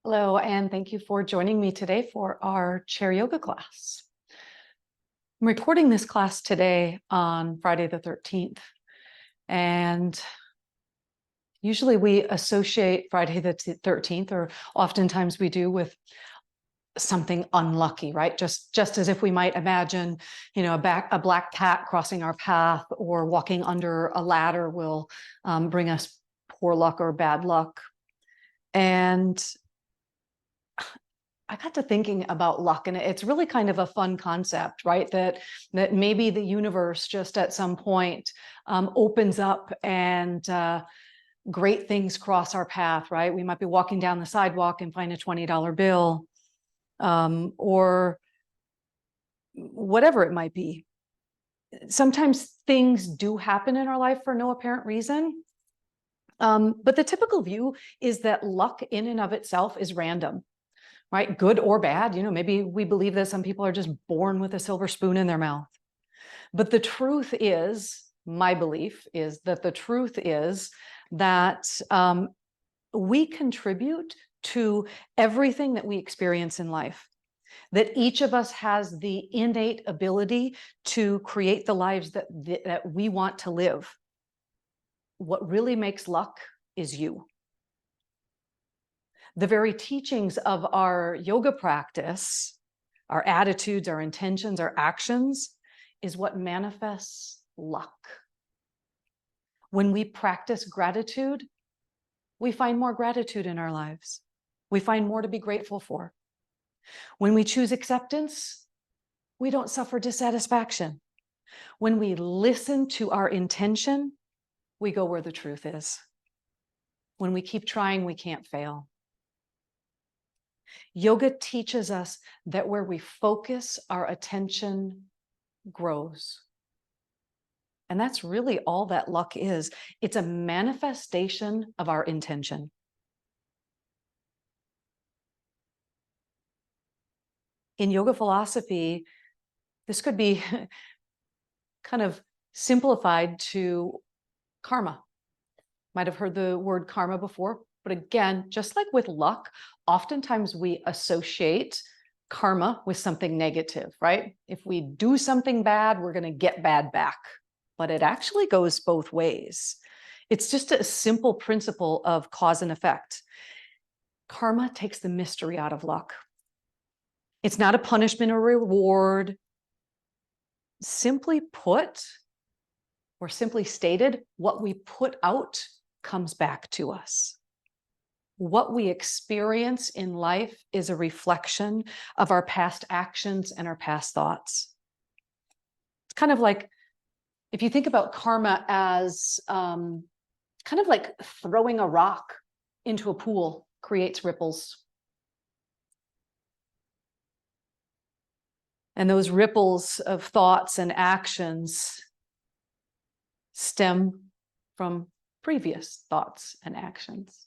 Hello, and thank you for joining me today for our chair yoga class. I'm recording this class today on Friday the 13th, and usually we associate Friday the 13th, or oftentimes we do, with something unlucky, right? Just as if we might imagine, a black cat crossing our path or walking under a ladder will bring us poor luck or bad luck. And I got to thinking about luck, and it's really kind of a fun concept, right? That maybe the universe just at some point opens up and great things cross our path, right? We might be walking down the sidewalk and find a $20 bill, or whatever it might be. Sometimes things do happen in our life for no apparent reason. But the typical view is that luck in and of itself is random. Right? Good or bad. Maybe we believe that some people are just born with a silver spoon in their mouth. But the truth is, my belief is that the truth is that we contribute to everything that we experience in life. That each of us has the innate ability to create the lives that we want to live. What really makes luck is you. The very teachings of our yoga practice, our attitudes, our intentions, our actions, is what manifests luck. When we practice gratitude, we find more gratitude in our lives. We find more to be grateful for. When we choose acceptance, we don't suffer dissatisfaction. When we listen to our intention, we go where the truth is. When we keep trying, we can't fail. Yoga teaches us that where we focus our attention grows. And that's really all that luck is. It's a manifestation of our intention. In yoga philosophy, this could be kind of simplified to karma. Might have heard the word karma before, but again, just like with luck, oftentimes we associate karma with something negative, right? If we do something bad, we're going to get bad back. But it actually goes both ways. It's just a simple principle of cause and effect. Karma takes the mystery out of luck. It's not a punishment or reward. Simply put, or simply stated, what we put out comes back to us. What we experience in life is a reflection of our past actions and our past thoughts. It's kind of like, if you think about karma as kind of like throwing a rock into a pool creates ripples. And those ripples of thoughts and actions stem from previous thoughts and actions.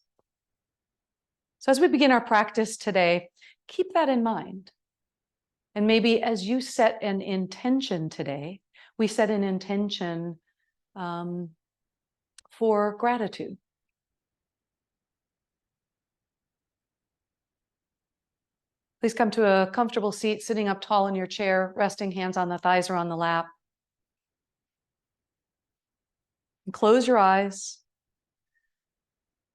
So as we begin our practice today, keep that in mind. And maybe as you set an intention today, we set an intention for gratitude. Please come to a comfortable seat, sitting up tall in your chair, resting hands on the thighs or on the lap. And close your eyes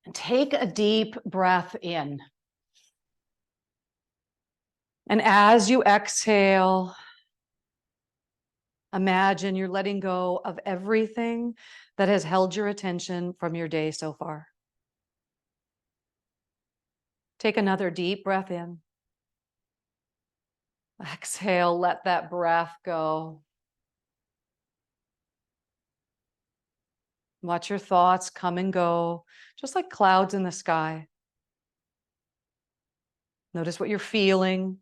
and take a deep breath in. And as you exhale, imagine you're letting go of everything that has held your attention from your day so far. Take another deep breath in. Exhale, let that breath go. Watch your thoughts come and go, just like clouds in the sky. Notice what you're feeling,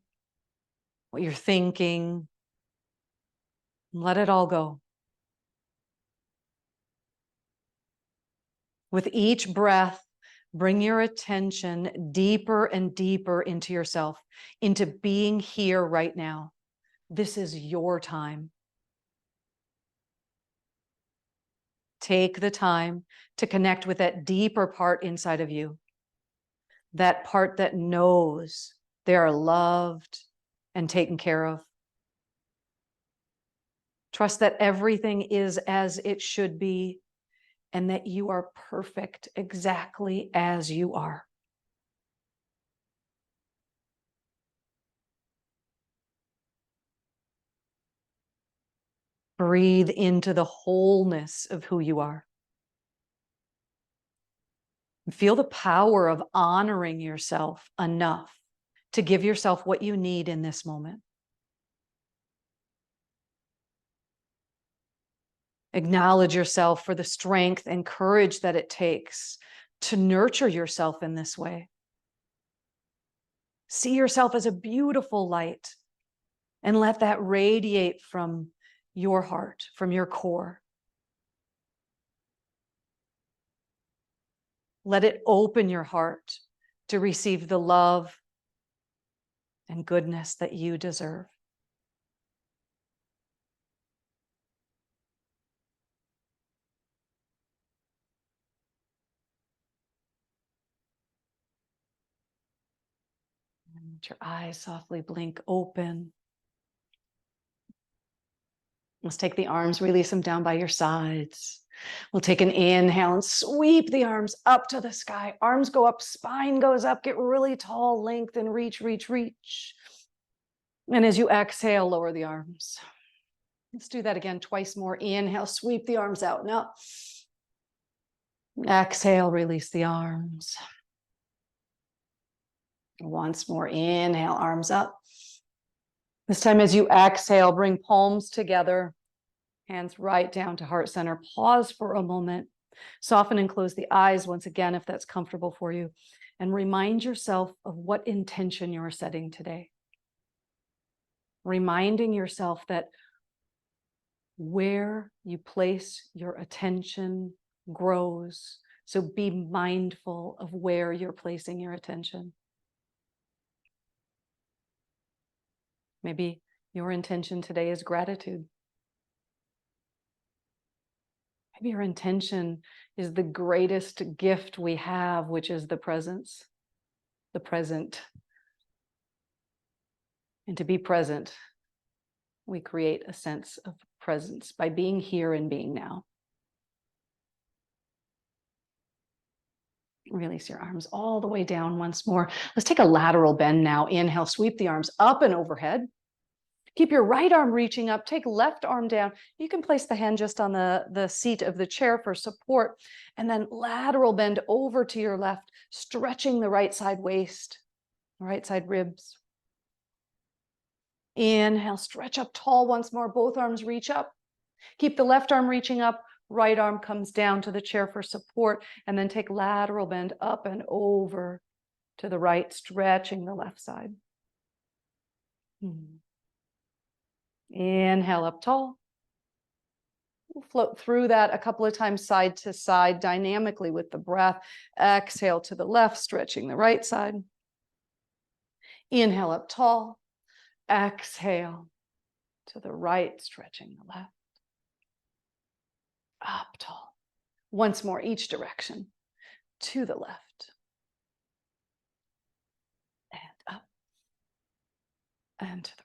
what you're thinking. Let it all go. With each breath, bring your attention deeper and deeper into yourself, into being here right now. This is your time. Take the time to connect with that deeper part inside of you. that part that knows they are loved and taken care of. Trust that everything is as it should be and that you are perfect exactly as you are. Breathe into the wholeness of who you are. Feel the power of honoring yourself enough to give yourself what you need in this moment. Acknowledge yourself for the strength and courage that it takes to nurture yourself in this way. See yourself as a beautiful light and let that radiate from your heart, from your core. Let it open your heart to receive the love and goodness that you deserve. And let your eyes softly blink open. Let's take the arms, release them down by your sides. We'll take an inhale and sweep the arms up to the sky. Arms go up, spine goes up, get really tall, lengthen, reach, reach, reach. And as you exhale, lower the arms. Let's do that again twice more. Inhale, sweep the arms out and up. Exhale, release the arms. Once more, inhale, arms up. This time as you exhale, bring palms together, hands right down to heart center. Pause for a moment. Soften and close the eyes once again, if that's comfortable for you. And remind yourself of what intention you're setting today. Reminding yourself that where you place your attention grows. So be mindful of where you're placing your attention. Maybe your intention today is gratitude. Maybe your intention is the greatest gift we have, which is the presence, the present. And to be present, we create a sense of presence by being here and being now. Release your arms all the way down once more. Let's take a lateral bend now. Inhale, sweep the arms up and overhead. Keep your right arm reaching up. Take left arm down. You can place the hand just on the seat of the chair for support. And then lateral bend over to your left, stretching the right side waist, right side ribs. Inhale, stretch up tall once more. Both arms reach up. Keep the left arm reaching up. Right arm comes down to the chair for support, and then take lateral bend up and over to the right, stretching the left side. Inhale up tall. We'll float through that a couple of times side to side dynamically with the breath. Exhale to the left, stretching the right side. Inhale up tall. Exhale to the right, stretching the left. Up tall. Once more, each direction. To the left. And up. And to the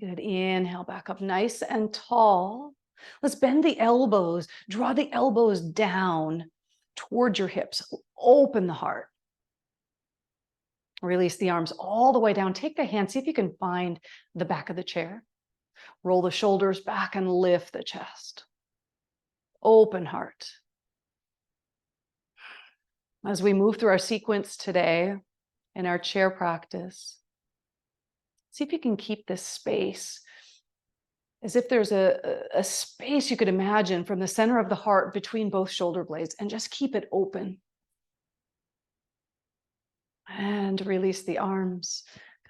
right. Good. Inhale back up nice and tall. Let's bend the elbows. Draw the elbows down towards your hips. Open the heart. Release the arms all the way down. Take the hand. See if you can find the back of the chair. Roll the shoulders back and lift the chest. Open heart. As we move through our sequence today in our chair practice, see if you can keep this space as if there's a space you could imagine from the center of the heart between both shoulder blades, and just keep it open. And release the arms.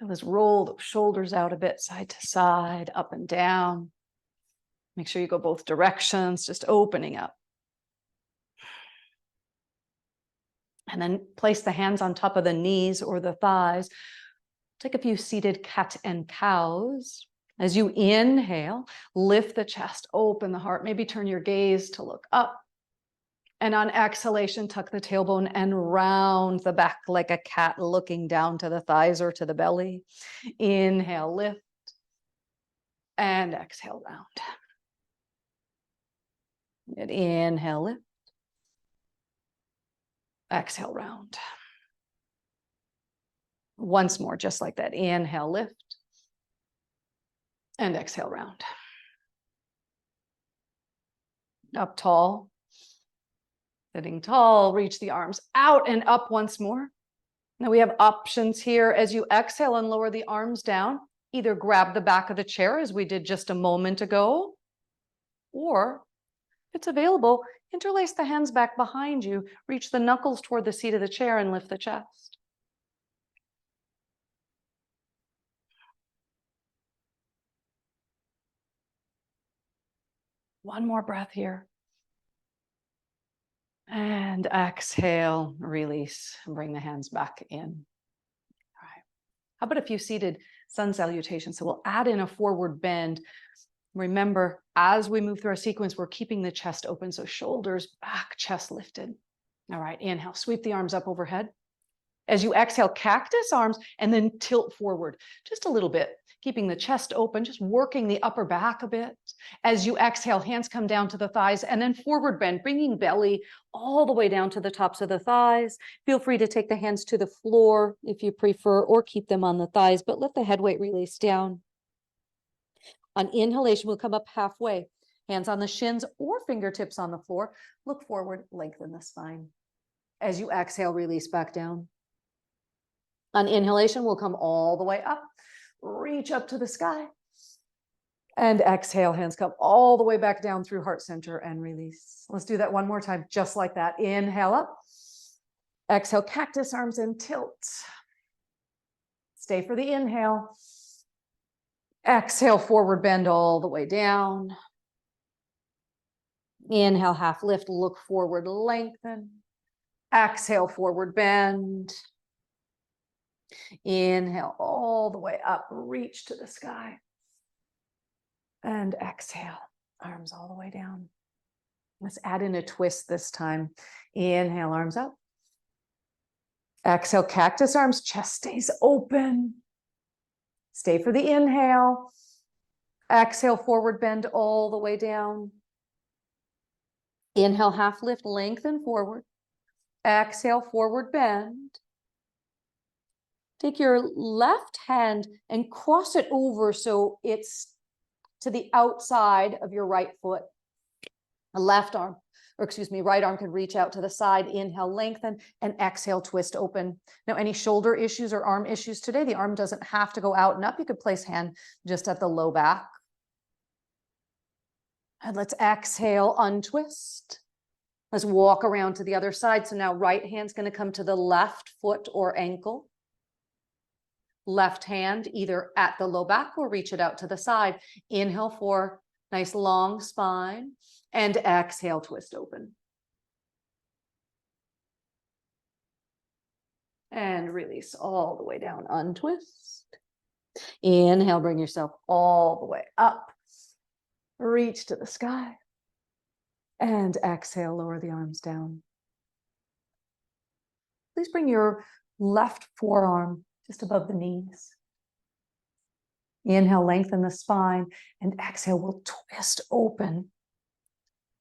Let's roll the shoulders out a bit, side to side, up and down. Make sure you go both directions, just opening up. And then place the hands on top of the knees or the thighs. Take a few seated cat and cows. As you inhale, lift the chest, open the heart. Maybe turn your gaze to look up. And on exhalation, tuck the tailbone and round the back like a cat looking down to the thighs or to the belly. Inhale, lift. And exhale, round. And inhale, lift. Exhale, round. Once more, just like that. Inhale, lift. And exhale, round. Up tall. Sitting tall, reach the arms out and up once more. Now we have options here. As you exhale and lower the arms down, either grab the back of the chair as we did just a moment ago, or if it's available, interlace the hands back behind you, reach the knuckles toward the seat of the chair and lift the chest. One more breath here. And exhale, release, bring the hands back in. All right. How about a few seated sun salutations? So we'll add in a forward bend. Remember, as we move through our sequence, we're keeping the chest open. So shoulders back, chest lifted. All right, inhale, sweep the arms up overhead. As you exhale, cactus arms and then tilt forward just a little bit, keeping the chest open, just working the upper back a bit. As you exhale, hands come down to the thighs and then forward bend, bringing belly all the way down to the tops of the thighs. Feel free to take the hands to the floor if you prefer, or keep them on the thighs, but let the head weight release down. On inhalation, we'll come up halfway, hands on the shins or fingertips on the floor. Look forward, lengthen the spine. As you exhale, release back down. On inhalation, we'll come all the way up, reach up to the sky. And exhale, hands come all the way back down through heart center and release. Let's do that one more time, just like that. Inhale up. Exhale, cactus arms and tilt. Stay for the inhale. Exhale, forward bend all the way down. Inhale, half lift, look forward, lengthen. Exhale, forward bend. Inhale all the way up, reach to the sky. And exhale, arms all the way down. Let's add in a twist this time. Inhale, arms up. Exhale, cactus arms, chest stays open. Stay for the inhale. Exhale, forward bend all the way down. Inhale, half lift, lengthen forward. Exhale, forward bend. Take your left hand and cross it over so it's to the outside of your right foot. A left arm, or excuse me, right arm can reach out to the side. Inhale, lengthen, and exhale, twist open. Now, any shoulder issues or arm issues today, the arm doesn't have to go out and up. You could place hand just at the low back. And let's exhale, untwist. Let's walk around to the other side. So now right hand's going to come to the left foot or ankle. Left hand either at the low back or reach it out to the side. Inhale for nice long spine, and exhale, twist open. And release all the way down, untwist. Inhale, bring yourself all the way up. Reach to the sky. And exhale, lower the arms down. Please bring your left forearm just above the knees. Inhale, lengthen the spine, and exhale, we'll twist open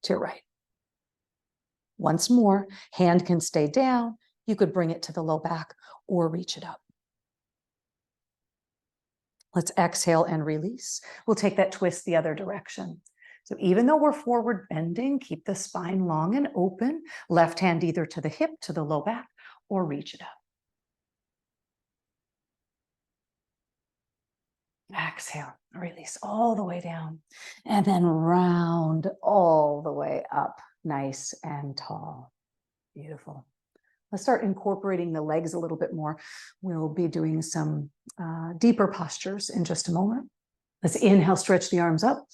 to your right. Once more, hand can stay down. You could bring it to the low back or reach it up. Let's exhale and release. We'll take that twist the other direction. So even though we're forward bending, keep the spine long and open. Left hand either to the hip, to the low back, or reach it up. Exhale, release all the way down, and then round all the way up, nice and tall. Beautiful. Let's start incorporating the legs a little bit more. We'll be doing some deeper postures in just a moment. Let's inhale, stretch the arms up.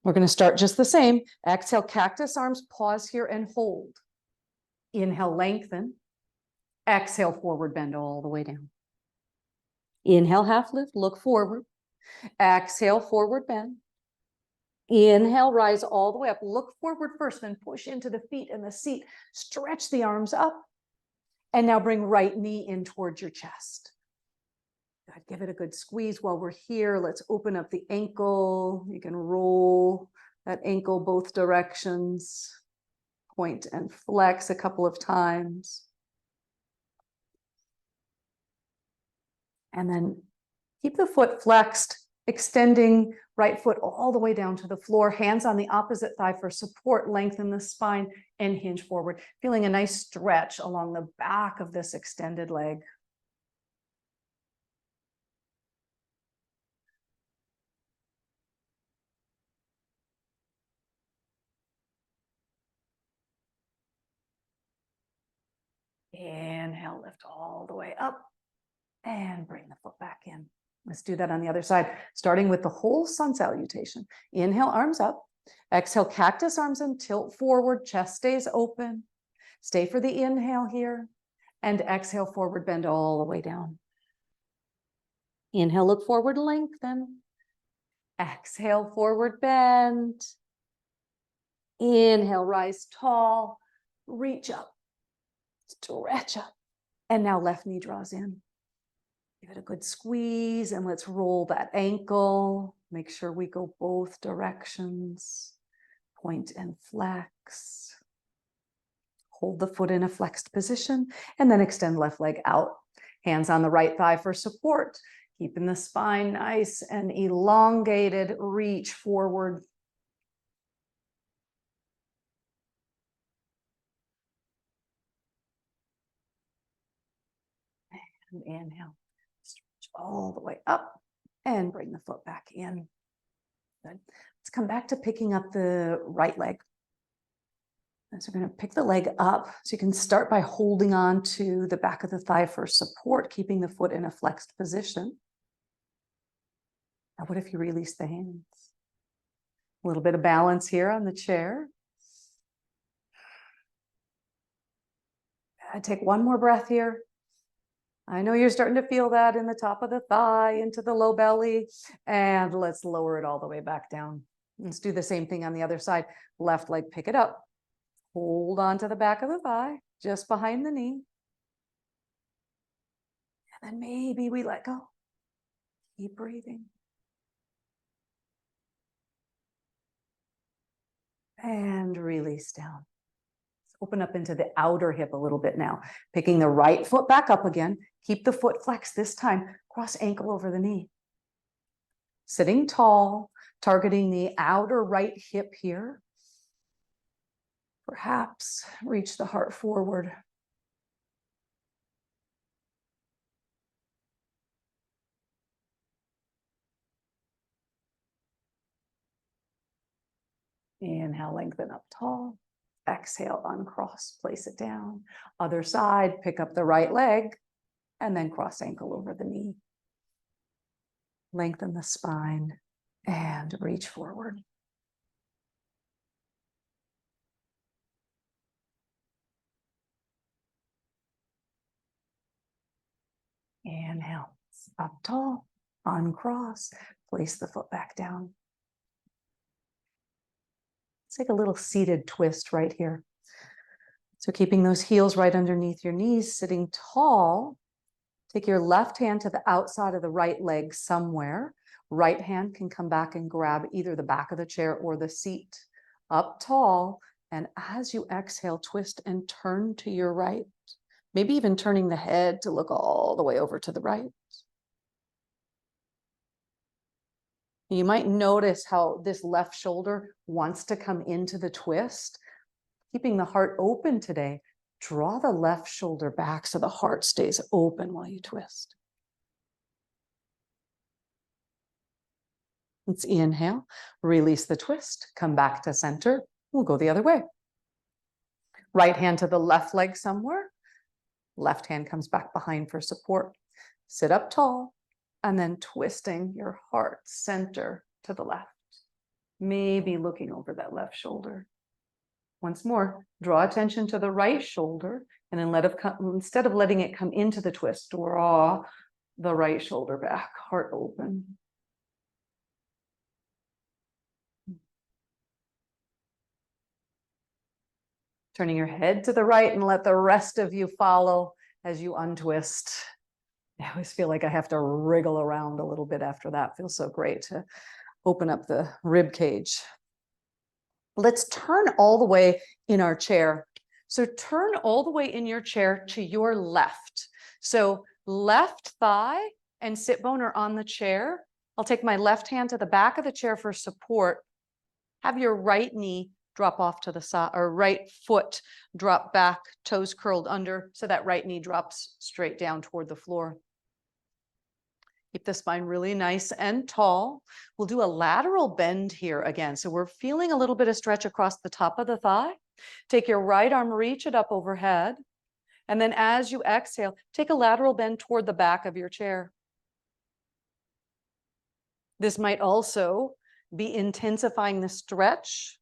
We're going to start just the same. Exhale, cactus arms, pause here and hold. Inhale, lengthen. Exhale, forward bend all the way down. Inhale, half lift, look forward. Exhale, forward bend. Inhale, rise all the way up. Look forward first, then push into the feet and the seat. Stretch the arms up. And now bring right knee in towards your chest. Good. Give it a good squeeze while we're here. Let's open up the ankle. You can roll that ankle both directions. Point and flex a couple of times. And then keep the foot flexed, extending right foot all the way down to the floor, hands on the opposite thigh for support, lengthen the spine and hinge forward, feeling a nice stretch along the back of this extended leg. Inhale, lift all the way up and bring the foot back in. Let's do that on the other side, starting with the whole sun salutation. Inhale, arms up. Exhale, cactus arms and tilt forward, chest stays open. Stay for the inhale here. And exhale, forward bend all the way down. Inhale, look forward, lengthen. Exhale, forward bend. Inhale, rise tall, reach up, stretch up. And now left knee draws in. Give it a good squeeze and let's roll that ankle. Make sure we go both directions. Point and flex. Hold the foot in a flexed position and then extend left leg out. Hands on the right thigh for support. Keeping the spine nice and elongated. Reach forward. And inhale. Stretch all the way up and bring the foot back in. Good. Let's come back to picking up the right leg. So we're going to pick the leg up. So you can start by holding on to the back of the thigh for support, keeping the foot in a flexed position. Now, what if you release the hands? A little bit of balance here on the chair. Take one more breath here. I know you're starting to feel that in the top of the thigh, into the low belly, and let's lower it all the way back down. Let's do the same thing on the other side. Left leg, pick it up. Hold on to the back of the thigh, just behind the knee. And then maybe we let go. Keep breathing. And release down. Let's open up into the outer hip a little bit now. Picking the right foot back up again. Keep the foot flexed this time. Cross ankle over the knee. Sitting tall, targeting the outer right hip here. Perhaps reach the heart forward. Inhale, lengthen up tall. Exhale, uncross, place it down. Other side, pick up the right leg and then cross ankle over the knee. Lengthen the spine and reach forward. Inhale, up tall, uncross, place the foot back down. Let's take a little seated twist right here. So keeping those heels right underneath your knees, sitting tall. Take your left hand to the outside of the right leg somewhere. Right hand can come back and grab either the back of the chair or the seat. Up tall, and as you exhale, twist and turn to your right. Maybe even turning the head to look all the way over to the right. You might notice how this left shoulder wants to come into the twist. Keeping the heart open today, draw the left shoulder back so the heart stays open while you twist. Let's inhale, release the twist, come back to center. We'll go the other way. Right hand to the left leg somewhere. Left hand comes back behind for support. Sit up tall and then twisting your heart center to the left. Maybe looking over that left shoulder. Once more, draw attention to the right shoulder and then instead of letting it come into the twist, draw the right shoulder back, heart open. Turning your head to the right and let the rest of you follow as you untwist. I always feel like I have to wriggle around a little bit after that. Feels so great to open up the rib cage. Let's turn all the way in our chair. So turn all the way in your chair to your left. So left thigh and sit bone are on the chair. I'll take my left hand to the back of the chair for support. Have your right knee drop off to the side, or right foot drop back, toes curled under, so that right knee drops straight down toward the floor. Keep the spine really nice and tall. We'll do a lateral bend here again. So we're feeling a little bit of stretch across the top of the thigh. Take your right arm, reach it up overhead. And then as you exhale, take a lateral bend toward the back of your chair. This might also be intensifying the stretch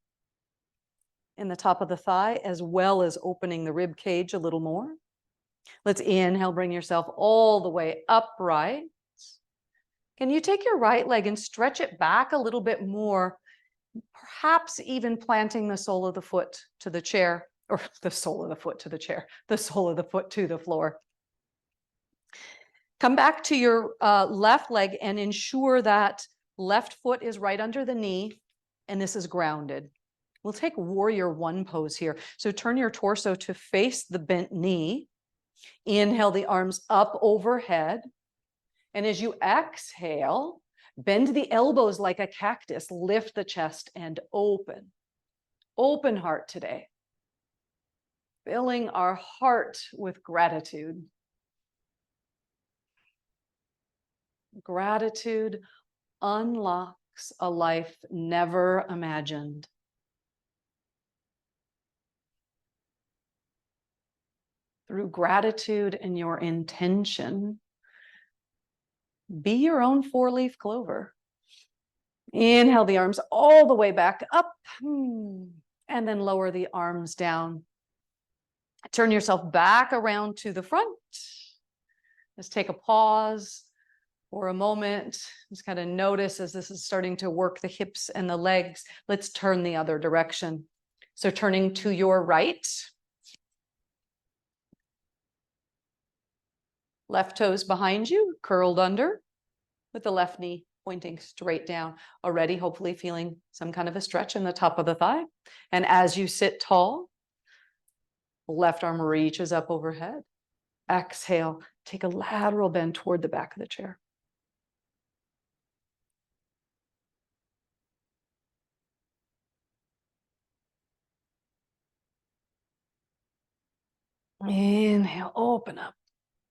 in the top of the thigh, as well as opening the rib cage a little more. Let's inhale, bring yourself all the way upright. Can you take your right leg and stretch it back a little bit more, perhaps even planting the sole of the foot to the chair, or the sole of the foot to the chair, the sole of the foot to the floor. Come back to your left leg and ensure that left foot is right under the knee, and this is grounded. We'll take warrior one pose here. So turn your torso to face the bent knee. Inhale the arms up overhead. And as you exhale, bend the elbows like a cactus, lift the chest and open. Open heart today. Filling our heart with gratitude. Gratitude unlocks a life never imagined. Through gratitude and your intention, be your own four-leaf clover. Inhale the arms all the way back up, and then lower the arms down. Turn yourself back around to the front. Let's take a pause for a moment. Just kind of notice as this is starting to work the hips and the legs. Let's turn the other direction. So turning to your right. Left toes behind you, curled under, with the left knee pointing straight down. Already hopefully feeling some kind of a stretch in the top of the thigh. And as you sit tall, left arm reaches up overhead. Exhale, take a lateral bend toward the back of the chair. Inhale, open up,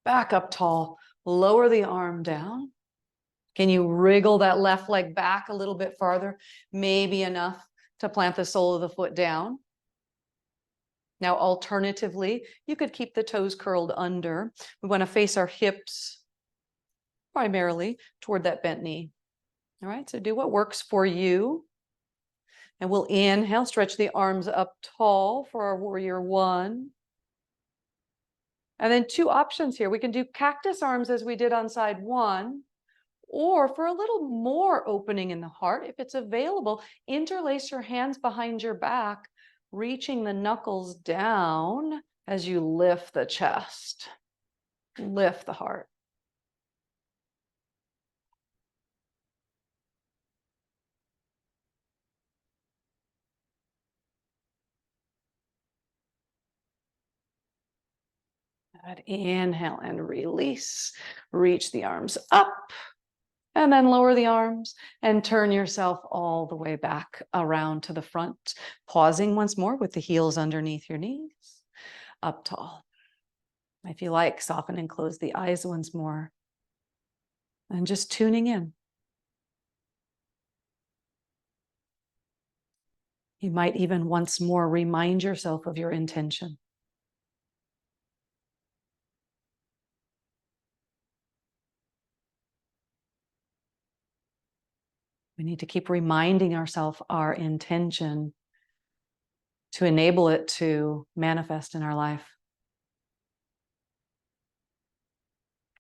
back up tall, lower the arm down. Can you wriggle that left leg back a little bit farther? Maybe enough to plant the sole of the foot down. Now, alternatively, you could keep the toes curled under. We want to face our hips primarily toward that bent knee. All right, so do what works for you. And we'll inhale, stretch the arms up tall for our warrior one. And then two options here. We can do cactus arms as we did on side one, or for a little more opening in the heart, if it's available, interlace your hands behind your back, reaching the knuckles down as you lift the chest, lift the heart. Good. Inhale and release. Reach the arms up and then lower the arms and turn yourself all the way back around to the front. Pausing once more with the heels underneath your knees. Up tall. If you like, soften and close the eyes once more. And just tuning in. You might even once more remind yourself of your intention. We need to keep reminding ourselves our intention to enable it to manifest in our life.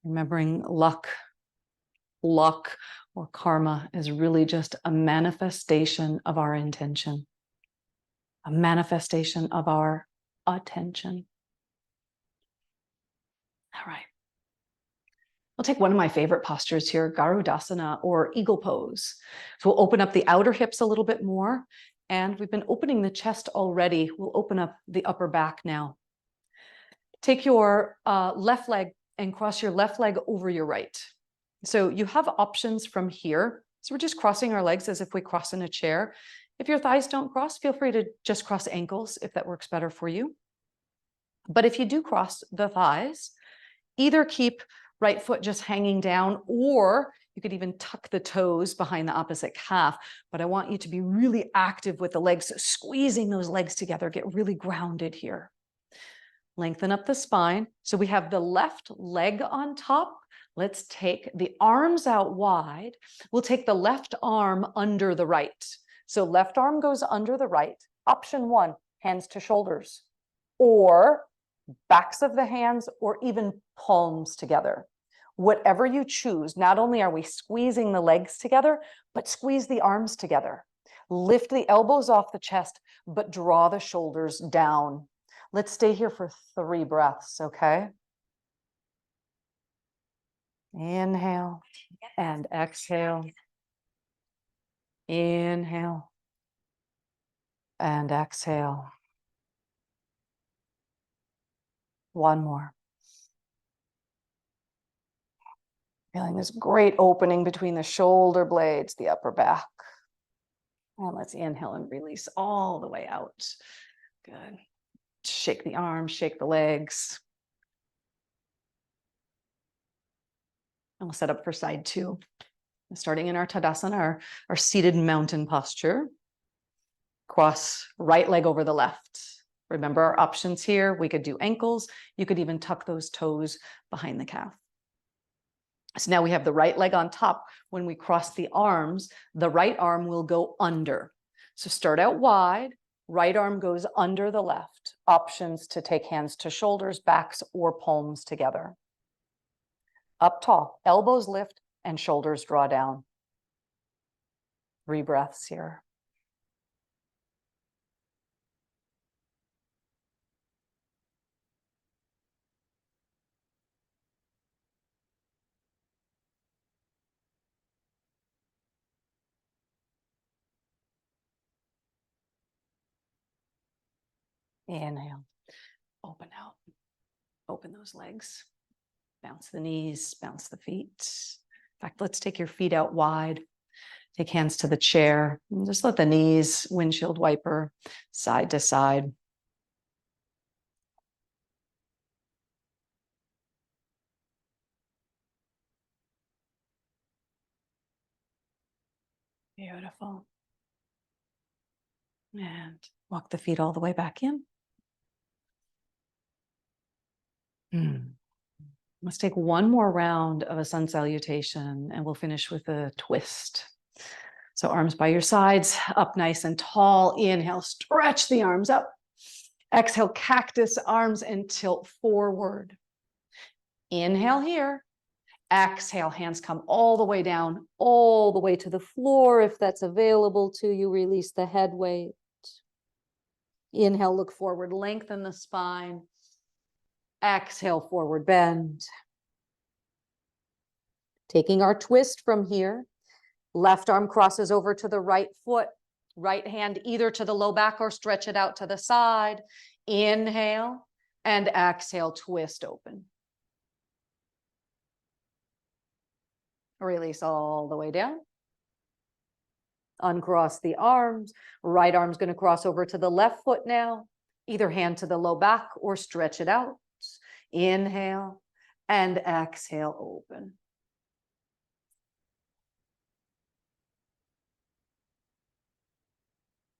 Remembering luck or karma is really just a manifestation of our intention, a manifestation of our attention. All right. I'll take one of my favorite postures here, Garudasana or eagle pose. So we'll open up the outer hips a little bit more. And we've been opening the chest already. We'll open up the upper back now. Take your left leg and cross your left leg over your right. So you have options from here. So we're just crossing our legs as if we cross in a chair. If your thighs don't cross, feel free to just cross ankles if that works better for you. But if you do cross the thighs, either keep right foot just hanging down, or you could even tuck the toes behind the opposite calf. But I want you to be really active with the legs, squeezing those legs together, get really grounded here. Lengthen up the spine. So we have the left leg on top. Let's take the arms out wide. We'll take the left arm under the right. So left arm goes under the right. Option one, hands to shoulders, or backs of the hands, or even palms together. Whatever you choose, not only are we squeezing the legs together, but squeeze the arms together. Lift the elbows off the chest, but draw the shoulders down. Let's stay here for 3 breaths, okay? Inhale and exhale. Inhale and exhale. One more. Feeling this great opening between the shoulder blades, the upper back. And let's inhale and release all the way out. Good. Shake the arms, shake the legs. And we'll set up for side 2. Starting in our Tadasana, our seated mountain posture. Cross right leg over the left. Remember our options here. We could do ankles. You could even tuck those toes behind the calf. So now we have the right leg on top. When we cross the arms, the right arm will go under. So start out wide, right arm goes under the left. Options to take hands to shoulders, backs, or palms together. Up tall, elbows lift and shoulders draw down. 3 breaths here. Inhale, open out, open those legs, bounce the knees, bounce the feet. In fact, let's take your feet out wide, take hands to the chair, and just let the knees windshield wiper side to side. Beautiful. And walk the feet all the way back in. Let's take one more round of a sun salutation and we'll finish with a twist. So arms by your sides, up nice and tall. Inhale, stretch the arms up. Exhale, cactus arms and tilt forward. Inhale here. Exhale, hands come all the way down, all the way to the floor. If that's available to you, release the head weight. Inhale, look forward, lengthen the spine. Exhale, forward bend. Taking our twist from here, left arm crosses over to the right foot, right hand either to the low back or stretch it out to the side. Inhale and exhale, twist open. Release all the way down. Uncross the arms. Right arm's going to cross over to the left foot now. Either hand to the low back or stretch it out. Inhale and exhale, open.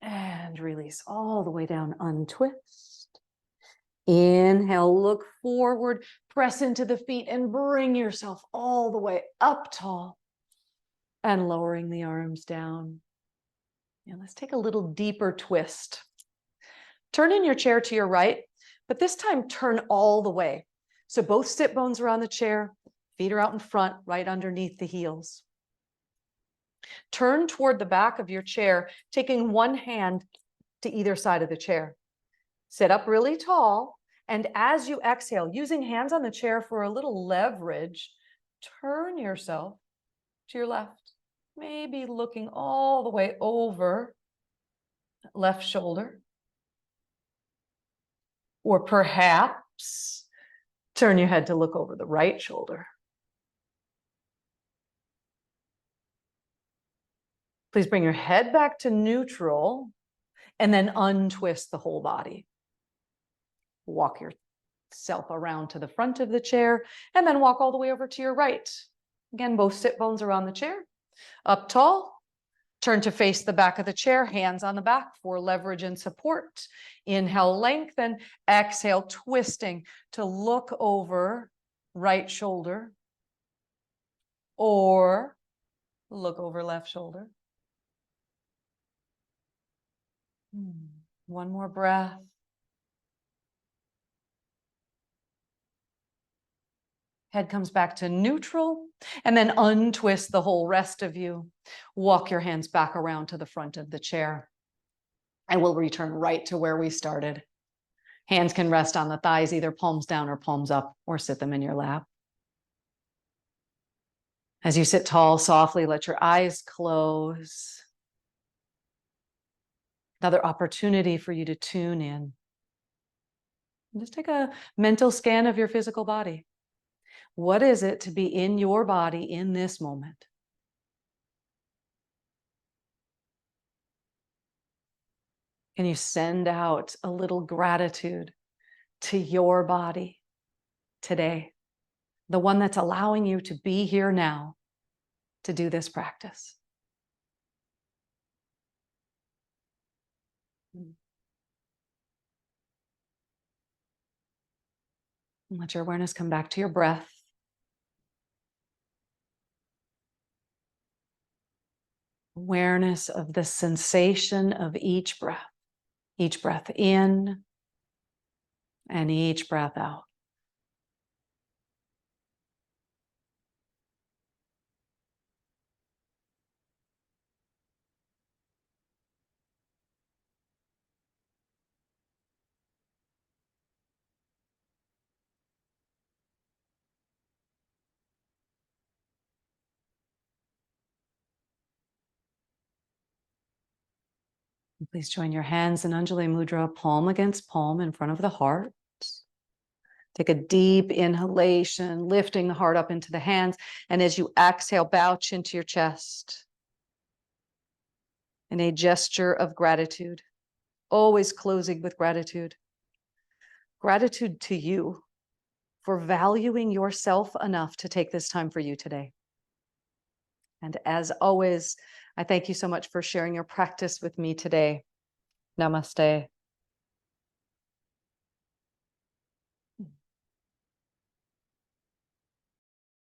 And release all the way down, untwist. Inhale, look forward, press into the feet and bring yourself all the way up tall and lowering the arms down. And let's take a little deeper twist. Turn in your chair to your right, but this time turn all the way. So both sit bones are on the chair, feet are out in front, right underneath the heels. Turn toward the back of your chair, taking one hand to either side of the chair. Sit up really tall. And as you exhale, using hands on the chair for a little leverage, turn yourself to your left, maybe looking all the way over left shoulder. Or perhaps turn your head to look over the right shoulder. Please bring your head back to neutral and then untwist the whole body. Walk yourself around to the front of the chair and then walk all the way over to your right. Again, both sit bones are on the chair. Up tall, turn to face the back of the chair, hands on the back for leverage and support. Inhale, lengthen. Exhale, twisting to look over right shoulder or look over left shoulder. One more breath. Head comes back to neutral and then untwist the whole rest of you. Walk your hands back around to the front of the chair and we'll return right to where we started. Hands can rest on the thighs, either palms down or palms up, or sit them in your lap. As you sit tall, softly, let your eyes close. Another opportunity for you to tune in. Just take a mental scan of your physical body. What is it to be in your body in this moment? Can you send out a little gratitude to your body today? The one that's allowing you to be here now to do this practice. And let your awareness come back to your breath. Awareness of the sensation of each breath in and each breath out. Please join your hands in Anjali Mudra, palm against palm in front of the heart. Take a deep inhalation, lifting the heart up into the hands. And as you exhale, bow chin to your chest. In a gesture of gratitude, always closing with gratitude. Gratitude to you for valuing yourself enough to take this time for you today. And as always, I thank you so much for sharing your practice with me today. Namaste.